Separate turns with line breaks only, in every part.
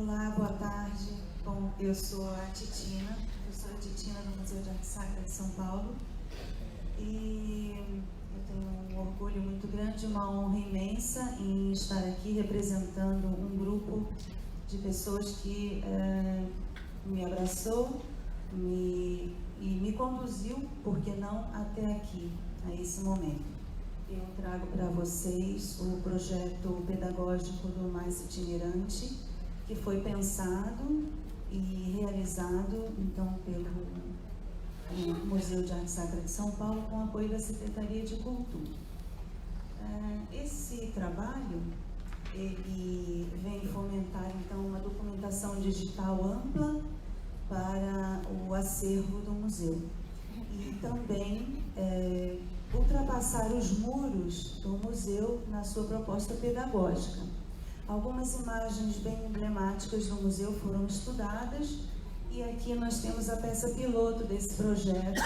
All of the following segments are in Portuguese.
Olá, boa tarde. Bom, eu sou a Titina, professora Titina do Museu de Arte Sacra de São Paulo. E eu tenho um orgulho muito grande, uma honra imensa em estar aqui representando um grupo de pessoas que me abraçou e me conduziu, por que não, até aqui, a esse momento. Eu trago para vocês o projeto pedagógico do Mais Itinerante, que foi pensado e realizado, então, pelo Museu de Arte Sacra de São Paulo, com apoio da Secretaria de Cultura. Esse trabalho, ele vem fomentar, então, uma documentação digital ampla para o acervo do museu. E também ultrapassar os muros do museu na sua proposta pedagógica. Algumas imagens bem emblemáticas do museu foram estudadas e aqui nós temos a peça piloto desse projeto,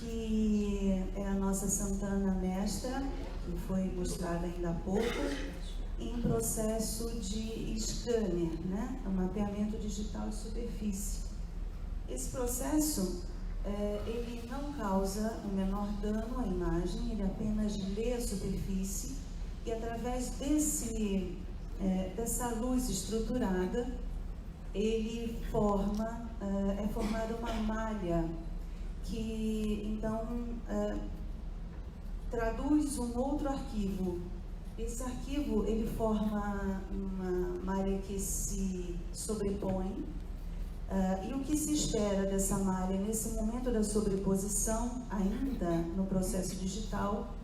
que é a nossa Santana Mestra, que foi mostrada ainda há pouco, em processo de scanner, né? Um mapeamento digital de superfície. Esse processo ele não causa o menor dano à imagem, ele apenas lê a superfície e através dessa luz estruturada, ele é formada uma malha que então traduz um outro arquivo. Esse arquivo ele forma uma malha que se sobrepõe. E o que se espera dessa malha nesse momento da sobreposição, ainda no processo digital,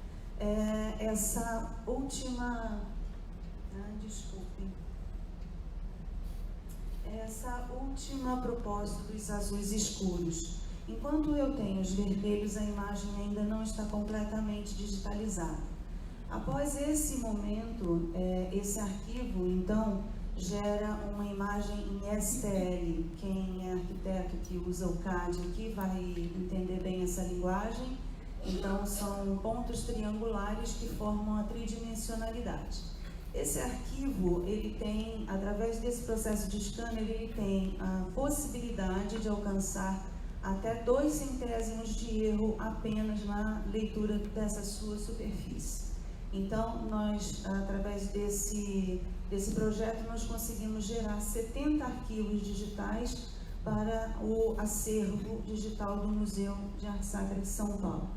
é essa última, essa última propósito dos azuis escuros. Enquanto eu tenho os vermelhos, a imagem ainda não está completamente digitalizada. Após esse momento, esse arquivo, então, gera uma imagem em STL. Quem é arquiteto que usa o CAD aqui vai entender bem essa linguagem. Então, são pontos triangulares que formam a tridimensionalidade. Esse arquivo, ele tem, através desse processo de scanner, ele tem a possibilidade de alcançar até 2 centésimos de erro apenas na leitura dessa sua superfície. Então, nós, através desse projeto, nós conseguimos gerar 70 arquivos digitais para o acervo digital do Museu de Arte Sacra de São Paulo.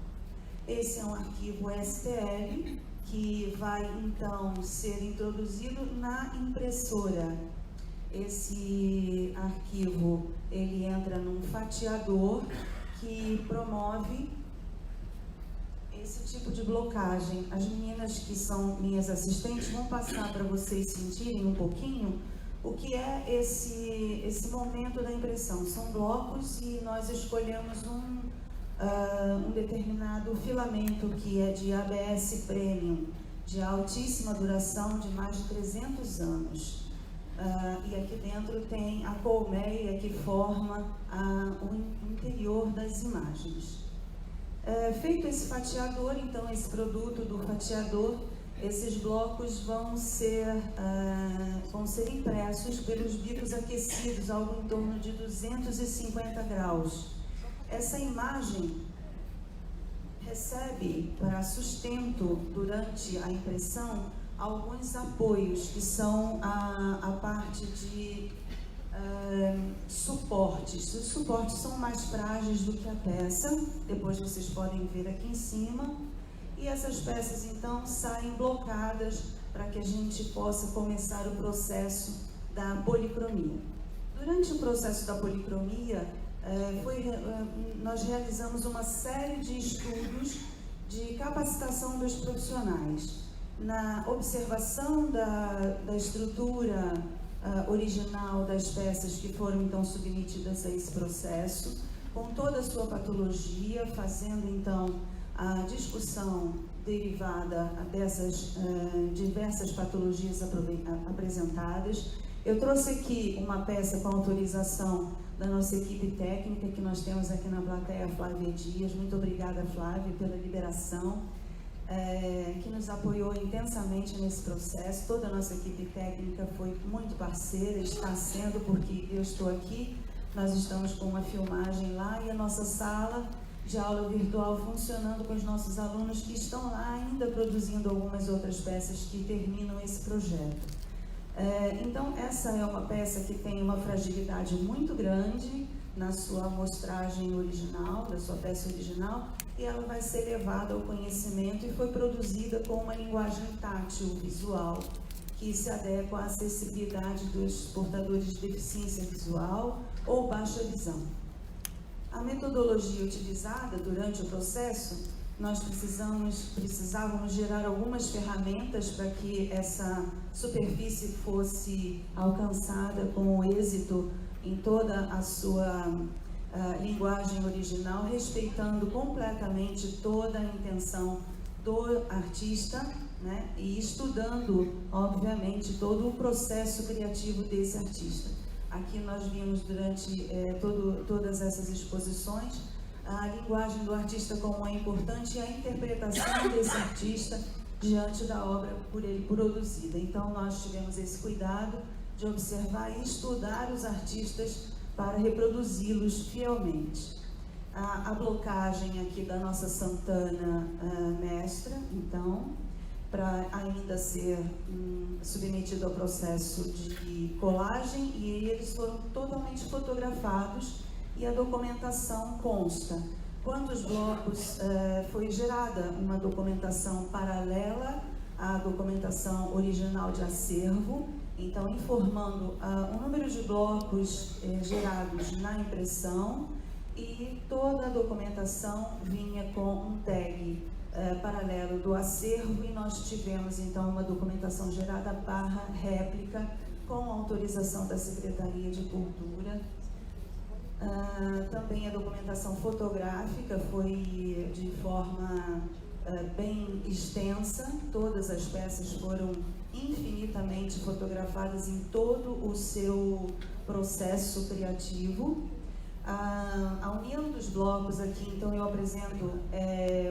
Esse é um arquivo STL que vai, então, ser introduzido na impressora. Esse arquivo, ele entra num fatiador que promove esse tipo de blocagem. As meninas que são minhas assistentes vão passar para vocês sentirem um pouquinho o que é esse momento da impressão. São blocos e nós escolhemos um determinado filamento que é de ABS Premium, de altíssima duração, de mais de 300 anos. E aqui dentro tem a colmeia que forma o interior das imagens. Feito esse fatiador, então, esse produto do fatiador, esses blocos vão ser impressos pelos bicos aquecidos, algo em torno de 250 graus. Essa imagem recebe para sustento durante a impressão alguns apoios, que são a parte de suportes. Os suportes são mais frágeis do que a peça, depois vocês podem ver aqui em cima, e essas peças então saem blocadas para que a gente possa começar o processo da policromia. Durante o processo da policromia, nós realizamos uma série de estudos de capacitação dos profissionais na observação da estrutura original das peças que foram então submetidas a esse processo, com toda a sua patologia, fazendo então a discussão derivada dessas diversas patologias apresentadas. Eu trouxe aqui uma peça com autorização da nossa equipe técnica, que nós temos aqui na plateia, Flávia Dias. Muito obrigada, Flávia, pela liberação. que nos apoiou intensamente nesse processo. Toda a nossa equipe técnica foi muito parceira, está sendo, porque eu estou aqui, nós estamos com uma filmagem lá e a nossa sala de aula virtual funcionando com os nossos alunos que estão lá ainda produzindo algumas outras peças que terminam esse projeto. Então, essa é uma peça que tem uma fragilidade muito grande na sua amostragem original, da sua peça original, e ela vai ser levada ao conhecimento e foi produzida com uma linguagem tátil, visual, que se adequa à acessibilidade dos portadores de deficiência visual ou baixa visão. A metodologia utilizada durante o processo, nós precisávamos gerar algumas ferramentas para que essa superfície fosse alcançada com êxito em toda a sua linguagem original, respeitando completamente toda a intenção do artista, né? E estudando, obviamente, todo o processo criativo desse artista. Aqui nós vimos durante todas essas exposições a linguagem do artista como é importante e a interpretação desse artista diante da obra por ele produzida. Então nós tivemos esse cuidado de observar e estudar os artistas para reproduzi-los fielmente. A blocagem aqui da nossa Santana mestra, então, para ainda ser submetido ao processo de colagem, e eles foram totalmente fotografados e a documentação consta. Quantos blocos foi gerada uma documentação paralela à documentação original de acervo, então informando o número de blocos gerados na impressão, e toda a documentação vinha com um tag paralelo do acervo, e nós tivemos então uma documentação gerada / réplica com autorização da Secretaria de Cultura. Também a documentação fotográfica foi de forma bem extensa, todas as peças foram infinitamente fotografadas em todo o seu processo criativo. A união dos blocos aqui, então eu apresento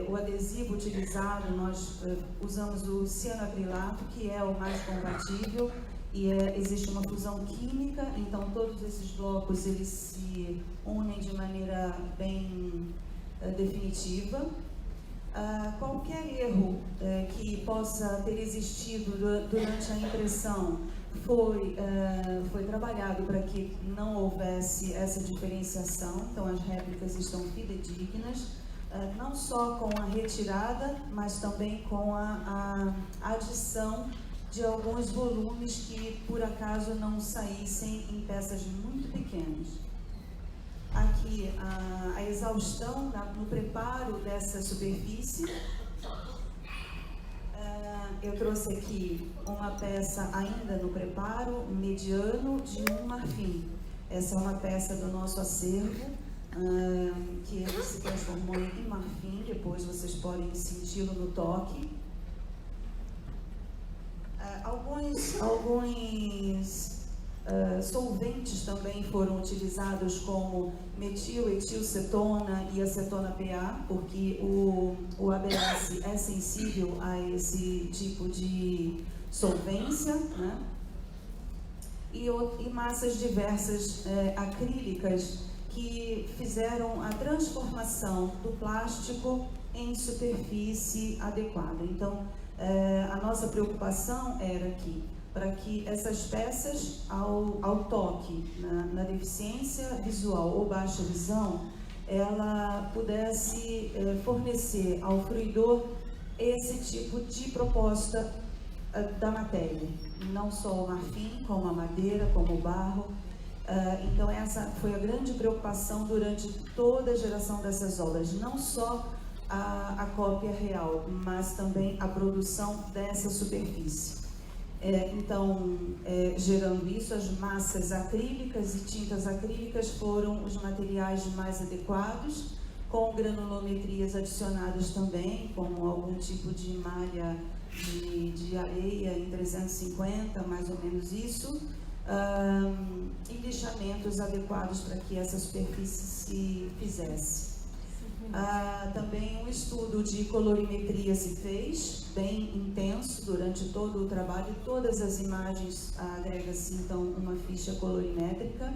o adesivo utilizado, nós usamos o cianoacrilato, que é o mais compatível, e existe uma fusão química, então todos esses blocos eles se unem de maneira bem definitiva. Qualquer erro que possa ter existido durante a impressão foi trabalhado para que não houvesse essa diferenciação, então as réplicas estão fidedignas, não só com a retirada, mas também com a adição de alguns volumes que por acaso não saíssem em peças muito pequenas. Aqui a exaustão no preparo dessa superfície. Eu trouxe aqui uma peça ainda no preparo, mediano, de um marfim. Essa é uma peça do nosso acervo, que ele se transformou em marfim, depois vocês podem senti-lo no toque. Alguns solventes também foram utilizados, como metil, etilcetona e acetona PA, porque o ABS é sensível a esse tipo de solvência, né? E massas diversas acrílicas que fizeram a transformação do plástico em superfície adequada. Então, a nossa preocupação era que, para que essas peças, ao toque, na deficiência visual ou baixa visão, ela pudesse fornecer ao fruidor esse tipo de proposta da matéria, não só o marfim, como a madeira, como o barro. Então essa foi a grande preocupação durante toda a geração dessas obras, não só a cópia real, mas também a produção dessa superfície. Então, gerando isso, as massas acrílicas e tintas acrílicas foram os materiais mais adequados, com granulometrias adicionadas também, como algum tipo de malha de areia em 350, mais ou menos isso, e lixamentos adequados para que essa superfície se fizesse. Também um estudo de colorimetria se fez, bem intenso durante todo o trabalho. Todas as imagens agrega-se então uma ficha colorimétrica.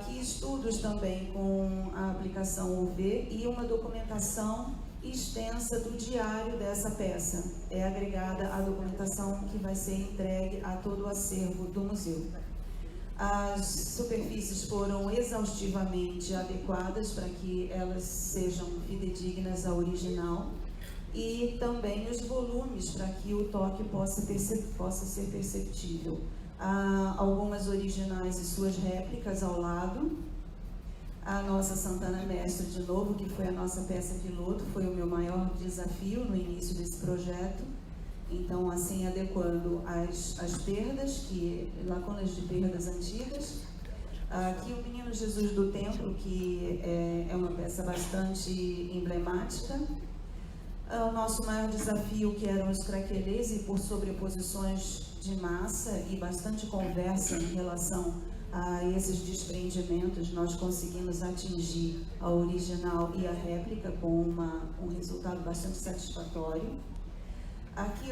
Que estudos também com a aplicação UV e uma documentação extensa do diário dessa peça. É agregada a documentação que vai ser entregue a todo o acervo do museu. As superfícies foram exaustivamente adequadas para que elas sejam fidedignas ao original e também os volumes para que o toque possa ser perceptível. Há algumas originais e suas réplicas ao lado. A nossa Santana Mestre, de novo, que foi a nossa peça piloto, foi o meu maior desafio no início desse projeto. Então, assim, adequando as perdas, lacunas de perdas antigas. Aqui o Menino Jesus do Templo, que é uma peça bastante emblemática. O nosso maior desafio, que eram os craquelês, e por sobreposições de massa e bastante conversa em relação a esses desprendimentos, nós conseguimos atingir a original e a réplica com um resultado bastante satisfatório. Aqui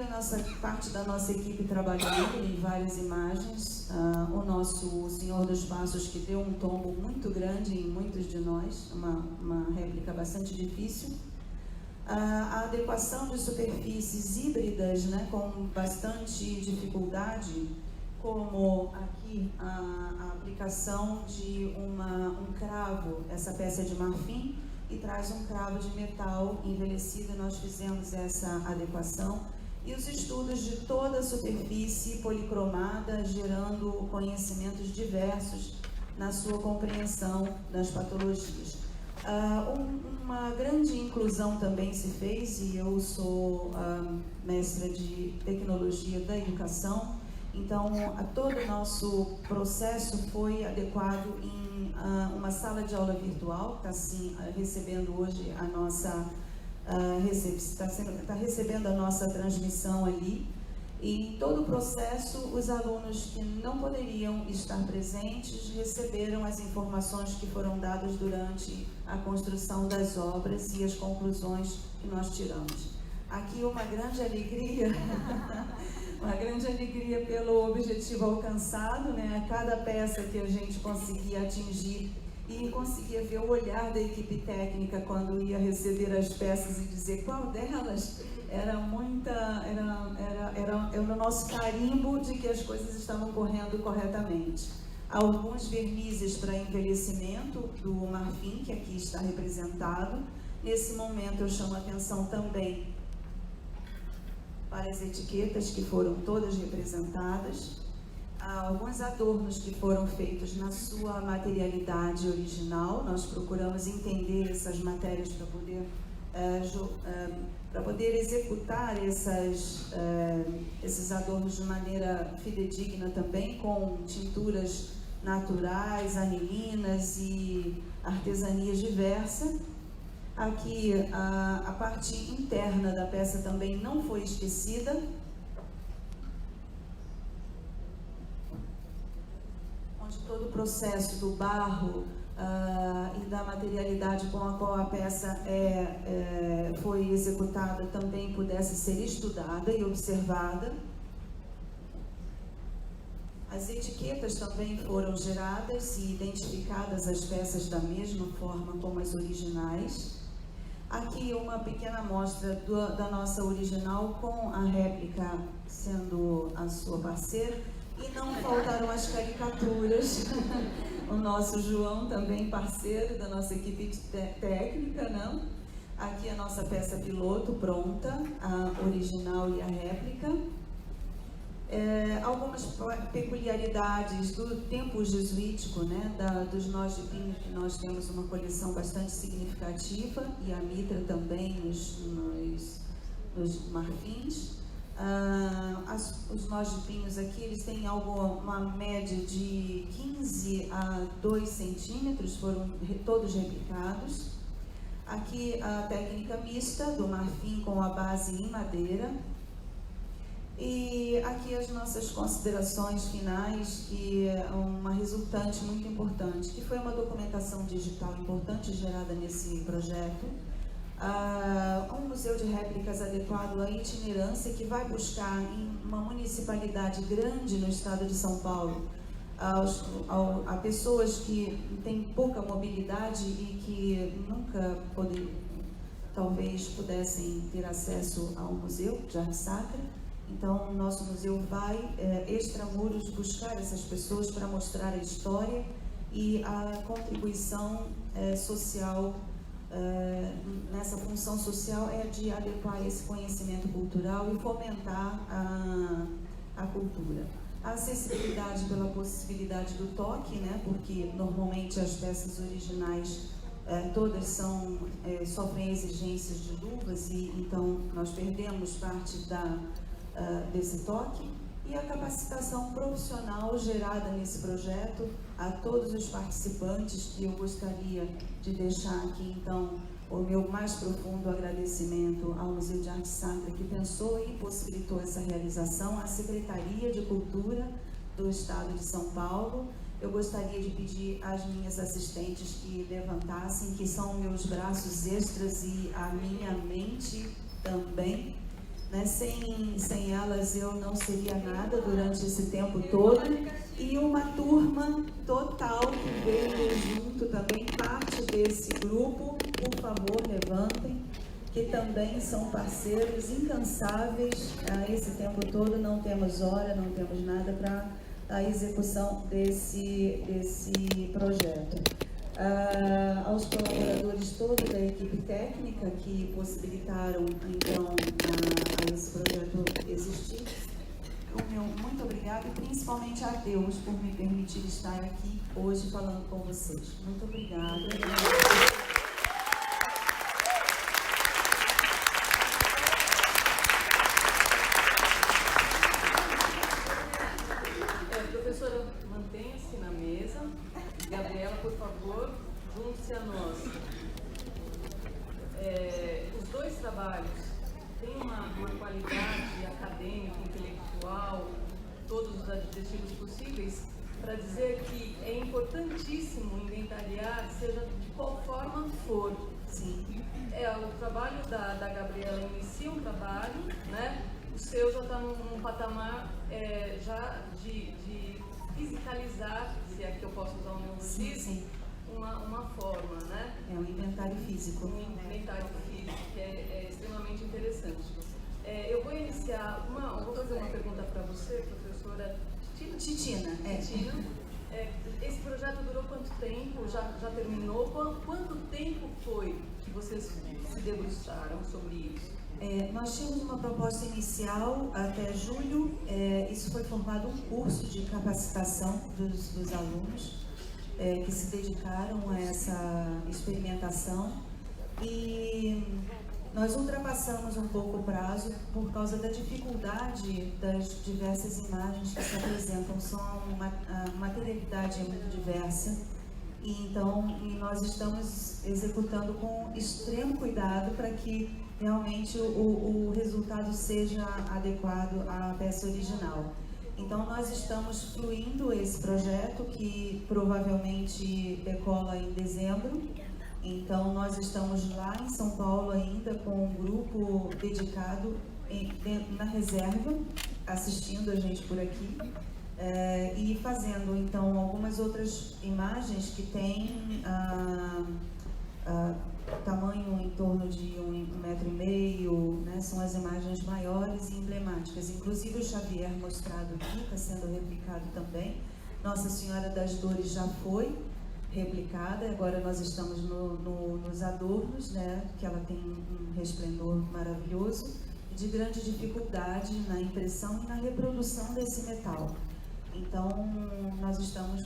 parte da nossa equipe trabalhando em várias imagens, o nosso Senhor dos Passos, que deu um tombo muito grande em muitos de nós, uma réplica bastante difícil. A adequação de superfícies híbridas, né, com bastante dificuldade, como aqui a aplicação de um cravo. Essa peça é de marfim e traz um cravo de metal envelhecido. Nós fizemos essa adequação e os estudos de toda a superfície policromada, gerando conhecimentos diversos na sua compreensão das patologias. Uma grande inclusão também se fez, e eu sou mestra de tecnologia da educação, então todo o nosso processo foi adequado em uma sala de aula virtual, que está assim, recebendo hoje a nossa está recebendo a nossa transmissão ali. E em todo o processo, os alunos que não poderiam estar presentes receberam as informações que foram dadas durante a construção das obras e as conclusões que nós tiramos. Aqui uma grande alegria, uma grande alegria pelo objetivo alcançado, né? Cada peça que a gente conseguia atingir e conseguia ver o olhar da equipe técnica quando ia receber as peças e dizer qual delas era o nosso carimbo de que as coisas estavam correndo corretamente. Alguns vernizes para envelhecimento do marfim, que aqui está representado. Nesse momento eu chamo a atenção também para as etiquetas que foram todas representadas. Há alguns adornos que foram feitos na sua materialidade original. Nós procuramos entender essas matérias para poder executar esses adornos de maneira fidedigna também, com tinturas naturais, anilinas e artesanias diversas. Aqui a parte interna da peça também não foi esquecida, onde todo o processo do barro e da materialidade com a qual a peça foi executada também pudesse ser estudada e observada. As etiquetas também foram geradas e identificadas as peças da mesma forma como as originais. Aqui uma pequena amostra da nossa original com a réplica sendo a sua parceira. E não faltaram as caricaturas. O nosso João, também parceiro da nossa equipe técnica, não? Aqui a nossa peça piloto pronta, a original e a réplica. Algumas peculiaridades do tempo jesuítico, né? Dos nós de pinho, que nós temos uma coleção bastante significativa, e a mitra também nos marfins. Os nós de pinhos aqui, eles têm uma média de 15 a 2 centímetros, foram todos replicados. Aqui a técnica mista do marfim com a base em madeira. E aqui as nossas considerações finais, que é uma resultante muito importante, que foi uma documentação digital importante gerada nesse projeto. Um museu de réplicas adequado à itinerância, que vai buscar em uma municipalidade grande no estado de São Paulo, a pessoas que têm pouca mobilidade e que nunca talvez pudessem ter acesso ao museu de arte sacra. Então, o nosso museu vai, extramuros, buscar essas pessoas para mostrar a história e a contribuição social. Nessa função social é de adequar esse conhecimento cultural e fomentar a cultura. A acessibilidade pela possibilidade do toque, né? Porque normalmente as peças originais todas sofrem exigências de luvas e então nós perdemos parte desse toque. E a capacitação profissional gerada nesse projeto a todos os participantes, que eu gostaria de deixar aqui então o meu mais profundo agradecimento ao Museu de Arte Sacra, que pensou e possibilitou essa realização, à Secretaria de Cultura do Estado de São Paulo. Eu gostaria de pedir às minhas assistentes que levantassem, que são meus braços extras e a minha mente também. Né? Sem elas eu não seria nada durante esse tempo todo. E uma turma total que veio junto também, parte desse grupo, por favor, levantem, que também são parceiros incansáveis esse tempo todo. Não temos hora, não temos nada para a execução desse projeto. Aos colaboradores todos da equipe técnica que possibilitaram então a esse projeto existir, o meu muito obrigado, e principalmente a Deus por me permitir estar aqui hoje falando com vocês. Muito obrigada.
Professora, mantenha-se na mesa. Gabriela, por favor, junte-se a nós. Os dois trabalhos têm uma qualidade acadêmica, intelectual, todos os adjetivos possíveis, para dizer que é importantíssimo inventariar, seja de qual forma for.
Sim.
O trabalho da Gabriela inicia um trabalho, né? O seu já está num patamar já de fisicalizar, se é que eu posso usar um neologismo, uma forma, né?
É um inventário físico.
Um inventário físico, que é extremamente interessante. Eu vou iniciar, vou fazer uma pergunta para você, professora
Titina.
Titina. Esse projeto durou quanto tempo? Já terminou? Quanto tempo foi que vocês se debruçaram sobre isso?
Nós tínhamos uma proposta inicial até julho. Isso foi formado um curso de capacitação dos alunos que se dedicaram a essa experimentação, e nós ultrapassamos um pouco o prazo por causa da dificuldade das diversas imagens que se apresentam. A materialidade é muito diversa, e então nós estamos executando com extremo cuidado para que realmente o resultado seja adequado à peça original. Então nós estamos fluindo esse projeto, que provavelmente decola em dezembro. Então nós estamos lá em São Paulo ainda com um grupo dedicado na reserva, assistindo a gente por aqui, e fazendo então algumas outras imagens que têm tamanho em torno de 1,5 m, né? São as imagens maiores e emblemáticas. Inclusive o Xavier mostrado aqui está sendo replicado também. Nossa Senhora das Dores já foi replicada, agora nós estamos nos adornos, né? Que ela tem um resplendor maravilhoso e de grande dificuldade na impressão e na reprodução desse metal. Então nós estamos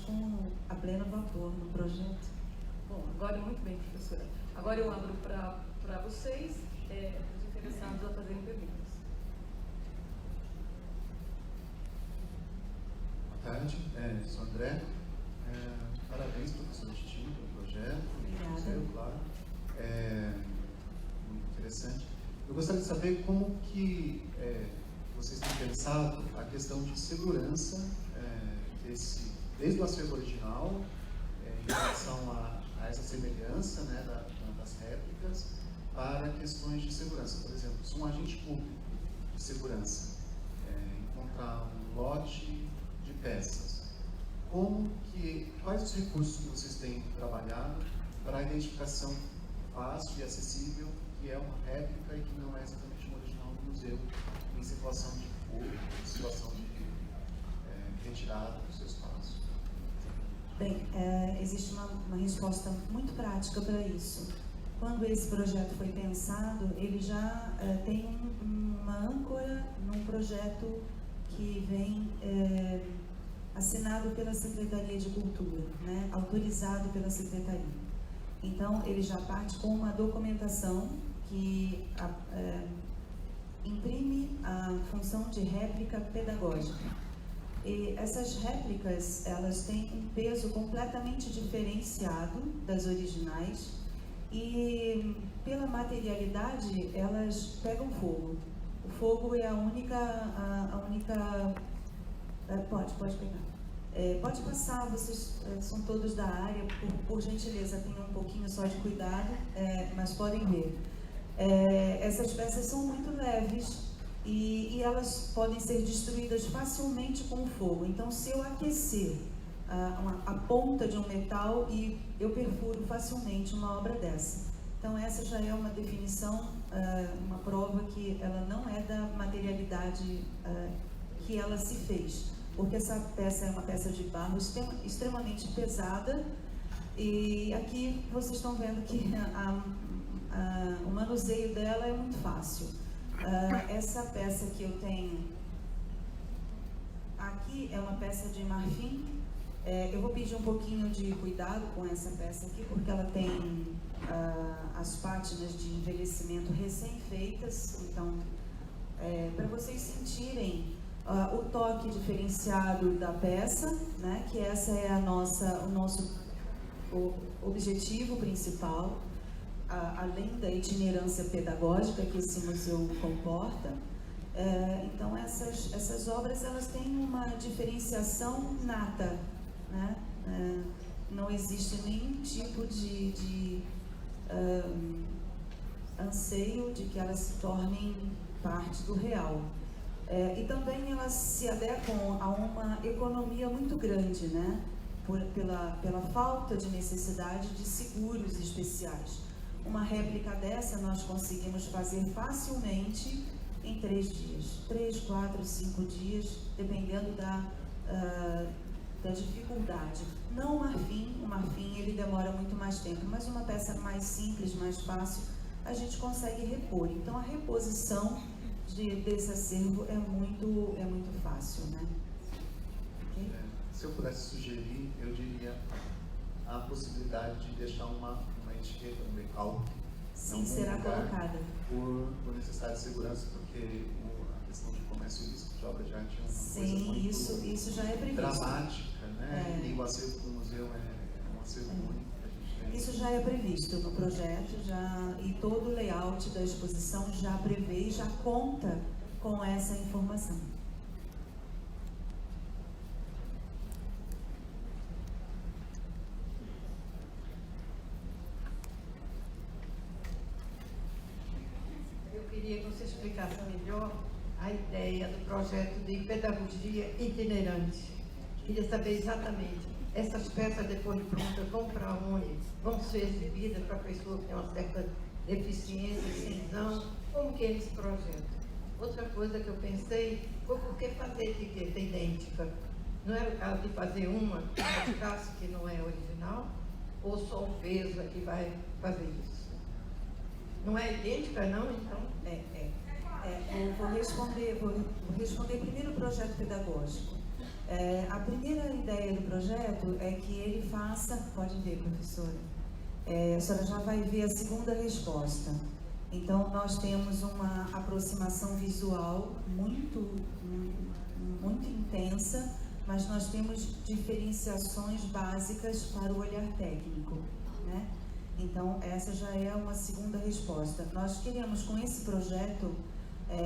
a pleno vapor no projeto.
Bom, agora muito bem, professora. Agora eu abro para vocês, os interessados a fazerem perguntas.
Boa tarde, sou André. Parabéns, professor Titina, pelo projeto.
Obrigada.
Museu, claro. Muito interessante. Eu gostaria de saber como que vocês têm pensado a questão de segurança desde o acervo original, em relação a essa semelhança, né, das réplicas, para questões de segurança. Por exemplo, se um agente público de segurança encontrar um lote de peças, quais os recursos que vocês têm trabalhado para a identificação fácil e acessível que é uma réplica e que não é exatamente um original do museu, em situação de furto, em situação de retirada do seu espaço?
Bem, existe uma resposta muito prática para isso. Quando esse projeto foi pensado, ele já tem uma âncora num projeto que vem assinado pela Secretaria de Cultura, né, autorizado pela Secretaria. Então, ele já parte com uma documentação que imprime a função de réplica pedagógica. E essas réplicas, elas têm um peso completamente diferenciado das originais e, pela materialidade, elas pegam fogo. O fogo é a única pode pegar. Pode passar, vocês são todos da área, por gentileza, tenham um pouquinho só de cuidado, mas podem ver. Essas peças são muito leves e elas podem ser destruídas facilmente com o fogo. Então, se eu aquecer a ponta de um metal, eu perfuro facilmente uma obra dessa. Então, essa já é uma definição, uma prova que ela não é da materialidade que ela se fez. Porque essa peça é uma peça de barro extremamente pesada, e aqui vocês estão vendo que o manuseio dela é muito fácil. Essa peça que eu tenho aqui é uma peça de marfim. Eu vou pedir um pouquinho de cuidado com essa peça aqui, porque ela tem as pátinas de envelhecimento recém-feitas. Então, para vocês sentirem o toque diferenciado da peça, né, que essa é o nosso objetivo principal, além da itinerância pedagógica que esse museu comporta. Então, essas obras, elas têm uma diferenciação nata, né? Não existe nenhum tipo de anseio de que elas se tornem parte do real. E também elas se adequam a uma economia muito grande, né? Pela falta de necessidade de seguros especiais. Uma réplica dessa nós conseguimos fazer facilmente em 3 dias. 3, 4, 5 dias, dependendo da dificuldade. Não o marfim ele demora muito mais tempo, mas uma peça mais simples, mais fácil, a gente consegue repor. Então, a reposição desse acervo é muito fácil, né? Okay?
Se eu pudesse sugerir, eu diria a possibilidade de deixar uma etiqueta, um decalque.
Sim, será colocada.
Por necessidade de segurança, porque a questão de comércio ilícito de obra de arte é uma coisa muito
isso já é previsto.
Dramática, né? E o acervo do museu é um acervo único.
Isso já é previsto no projeto, e todo o layout da exposição já prevê e já conta com essa informação.
Eu queria que você explicasse melhor a ideia do projeto de pedagogia itinerante. Queria saber exatamente, essas peças depois de prontas vão para onde? Vão ser exibidas para pessoas que têm uma certa deficiência, visão? Como que é esse projeto? Outra coisa que eu pensei foi por que fazer etiqueta idêntica? Não era o caso de fazer uma que mostrasse que não é original? Ou só o peso é que vai fazer isso? Não é idêntica, não, então?
Eu vou responder primeiro o projeto pedagógico. A primeira ideia do projeto é que ele faça... Pode ver, professora. A senhora já vai ver a segunda resposta. Então, nós temos uma aproximação visual muito intensa, mas nós temos diferenciações básicas para o olhar técnico, né? Então, essa já é uma segunda resposta. Nós queremos, com esse projeto,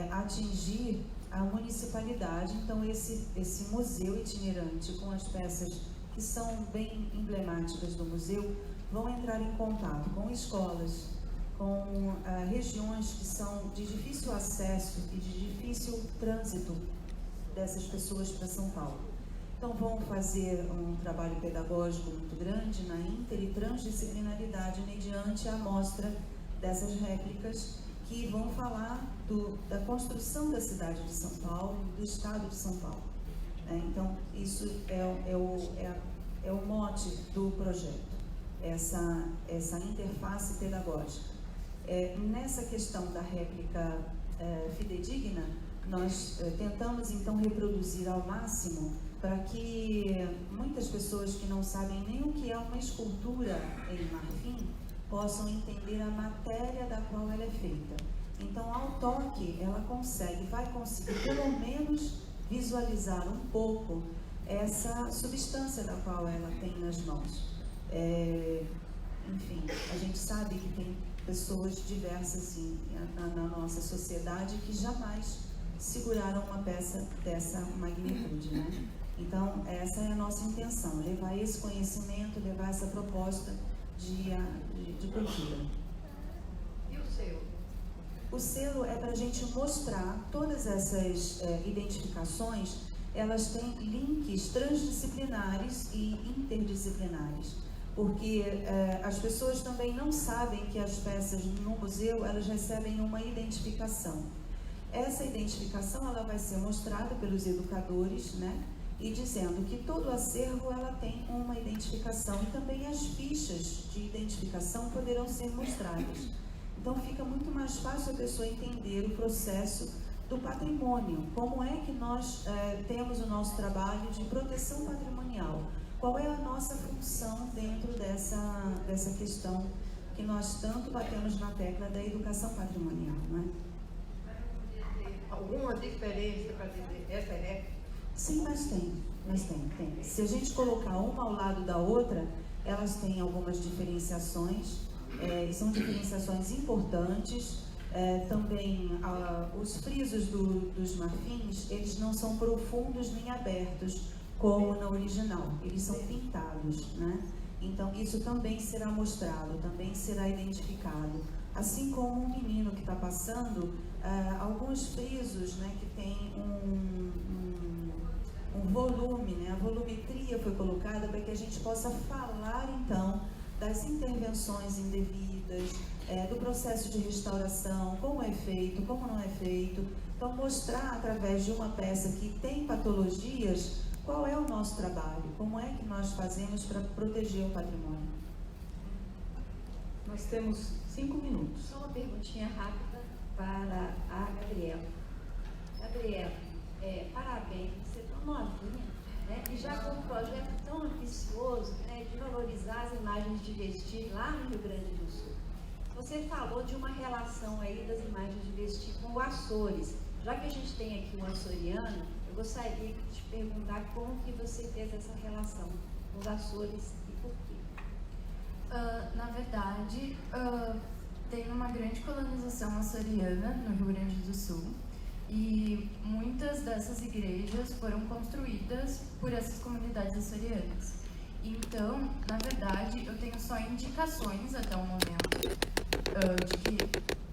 atingir a municipalidade, então esse museu itinerante com as peças que são bem emblemáticas do museu, vão entrar em contato com escolas, com regiões que são de difícil acesso e de difícil trânsito dessas pessoas para São Paulo. Então vão fazer um trabalho pedagógico muito grande na inter e transdisciplinaridade mediante a amostra dessas réplicas que vão falar da construção da cidade de São Paulo, do estado de São Paulo. Então isso é o mote do projeto, essa interface pedagógica. Nessa questão da réplica fidedigna, nós tentamos então reproduzir ao máximo para que muitas pessoas que não sabem nem o que é uma escultura em marfim possam entender a matéria da qual ela é feita. Então, ao toque, ela vai conseguir pelo menos visualizar um pouco essa substância da qual ela tem nas mãos. Enfim, a gente sabe que tem pessoas diversas na nossa sociedade que jamais seguraram uma peça dessa magnitude, né? Então, essa é a nossa intenção, levar esse conhecimento, levar essa proposta de cultura.
E o selo?
O selo é para a gente mostrar todas essas identificações, elas têm links transdisciplinares e interdisciplinares, porque as pessoas também não sabem que as peças no museu, elas recebem uma identificação. Essa identificação, ela vai ser mostrada pelos educadores, né? E dizendo que todo acervo ela tem uma identificação e também as fichas de identificação poderão ser mostradas. Então fica muito mais fácil a pessoa entender o processo do patrimônio, como é que nós temos o nosso trabalho de proteção patrimonial, qual é a nossa função dentro dessa questão que nós tanto batemos na tecla da educação patrimonial, não é?
Alguma diferença para dizer essa é réplica?
Sim, mas tem. Se a gente colocar uma ao lado da outra, elas têm algumas diferenciações, são diferenciações importantes. Também os frisos dos marfins, eles não são profundos nem abertos, como na original, eles são pintados, né? Então isso também será mostrado, também será identificado. Assim como um menino que está passando, alguns frisos, né, que tem um volume, né? A volumetria foi colocada para que a gente possa falar então das intervenções indevidas, do processo de restauração, como é feito, como não é feito. Então mostrar através de uma peça que tem patologias, qual é o nosso trabalho, como é que nós fazemos para proteger o patrimônio.
Nós temos 5 minutos.
Só uma perguntinha rápida para a Gabriela. Gabriela, parabéns, você é tão novinha, né? E já com um projeto tão ambicioso, né, de valorizar as imagens de vestir lá no Rio Grande do Sul. Você falou de uma relação aí das imagens de vestir com o Açores. Já que a gente tem aqui um açoriano, eu gostaria de te perguntar como que você fez essa relação com os Açores e por quê?
Na verdade, tem uma grande colonização açoriana no Rio Grande do Sul e muitas dessas igrejas foram construídas por essas comunidades açorianas. Então, na verdade, eu tenho só indicações até o momento de que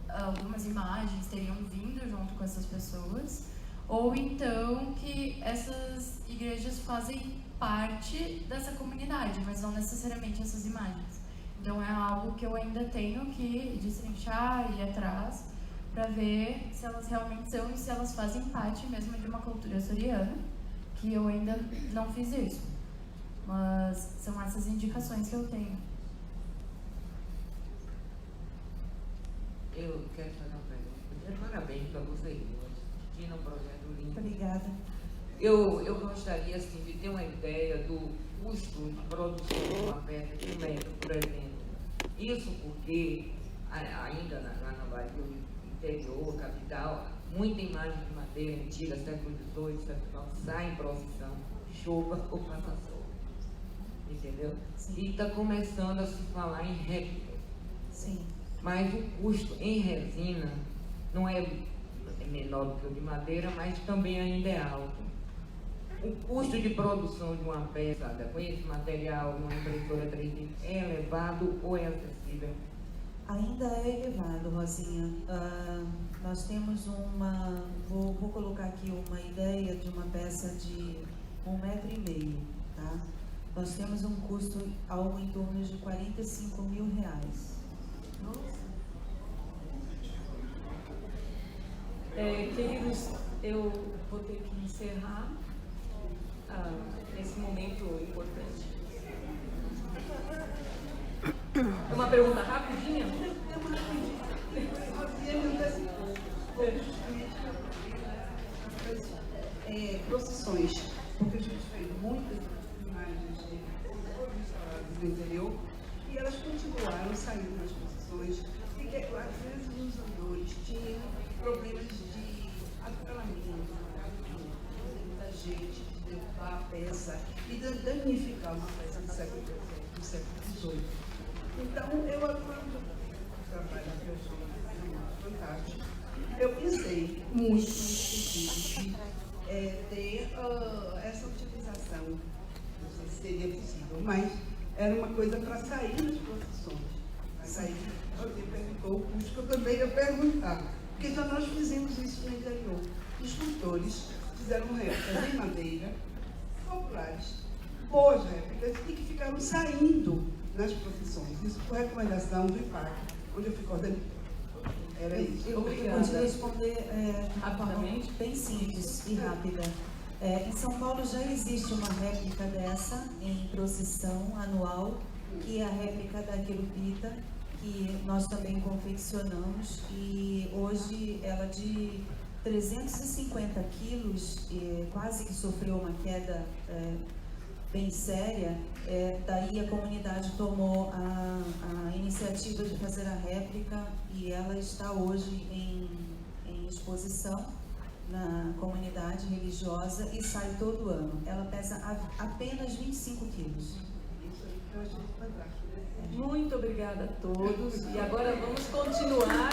algumas imagens teriam vindo junto com essas pessoas, ou então que essas igrejas fazem parte dessa comunidade, mas não necessariamente essas imagens. Então é algo que eu ainda tenho que destrinchar e ir atrás para ver se elas realmente são e se elas fazem parte mesmo de uma cultura açoriana, que eu ainda não fiz isso. Mas são essas indicações que eu tenho.
Eu quero fazer uma pergunta. Parabéns para vocês hoje. Tinha um projeto lindo.
Obrigada.
Eu gostaria assim, de ter uma ideia do custo de produção de uma peça de 1 metro, por exemplo. Isso porque, ainda lá na Bahia, interior, capital, muita imagem de madeira antiga, século XVIII, século XIX, sai em procissão, chova ou passa sol. Entendeu?
Sim.
E está começando a se falar em réplica.
Sim.
Mas o custo em resina não é é menor do que o de madeira, mas também ainda é alto. O custo de produção de uma peça com esse material, uma impressora 3D, é elevado ou é acessível?
Ainda é elevado, Rosinha. Nós temos vou colocar aqui uma ideia de uma peça de 1,5 m, tá? Nós temos um custo algo em torno de R$45 mil.
Queridos, eu vou ter que encerrar esse momento importante. Uma pergunta rapidinha?
Procissões, porque a gente fez muitas imagens do interior e elas continuaram saindo nas procissões e que às vezes os andores tinham problemas de atropelamento, muita gente de derrubar a peça e danificar uma peça do século XVIII. Então, quando trabalho que eu sou fantástico, eu pensei muito no sentido de ter essa utilização. Não sei se seria possível, mas era uma coisa para sair das procissões. Para sair. Você perguntou o custo, que eu também ia perguntar. Porque já nós fizemos isso no interior. Os escultores fizeram réplicas em madeira, populares, boas réplicas, e que ficaram saindo nas procissões. Isso por recomendação do IPAC, onde eu fui coordenadora. Era isso.
Eu vou te responder rapidamente, bem simples e rápida. Em São Paulo já existe uma réplica dessa em procissão anual, que é a réplica da Querupita, que nós também confeccionamos, e hoje ela de 350 quilos, quase que sofreu uma queda bem séria. Daí a comunidade tomou a iniciativa de fazer a réplica e ela está hoje em exposição na comunidade religiosa e sai todo ano. Ela pesa apenas 25 quilos.
Muito obrigada a todos. E agora vamos continuar